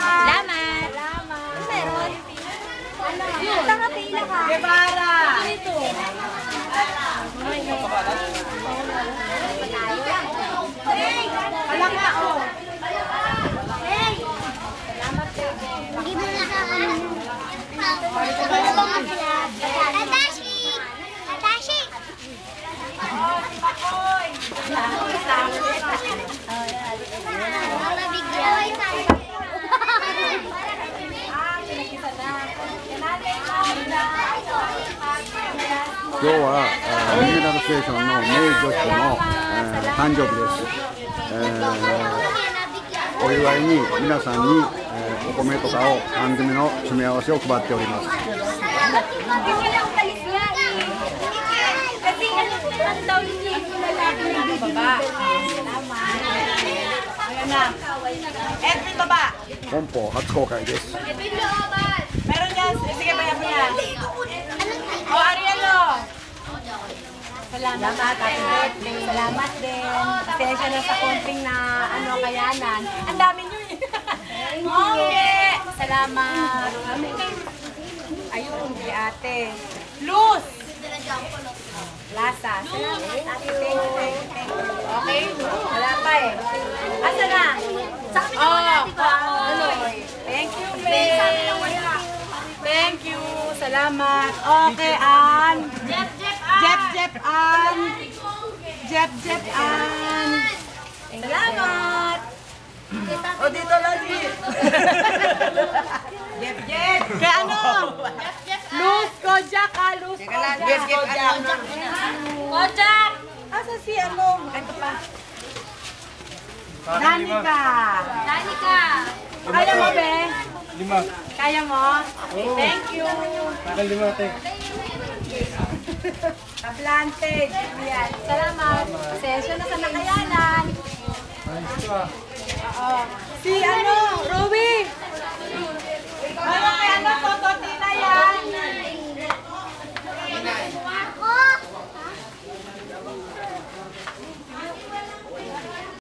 Salamat. Meron. Pila ka. Guevara. Ito. Wala ka, oh. Hindi mo na ka. Atashi! Atashi!今日はミネラルステーションの名女子の誕生日です。お祝いに皆さんにお米とかを缶詰の詰め合わせを配っております。本邦初公開です。Meron yan. Sige, bayan mo yan. O, Arielo. Salamat, Happy birthday. Salamat din. Pasensya na sa konting na kayanan. Ang dami nyo eh. Okay. Salamat. Ayun, kay ate. Luz. Lasa. Salamat, ate. Thank you. Okay? Wala pa eh. Asa na? Sa kami naman natin ba? Thank you, babe. Thank you. Salamat. Okay, Ann. Jeff, Ann. Jeff, Ann. Salamat. O, dito lagi. Jeff. Kaya ano? Luz, Kojak, Luz, Kojak. Kojak! Asa si ano? Ito pa. Danica. Danica! Kaya mo, be? 5. Kaya mo? Thank you. Akin 5, te. Kaplante, Julian. Salamat. Pasensya na sa nakayanan. Ayos ito ah. Oo. Si ano, Ruby.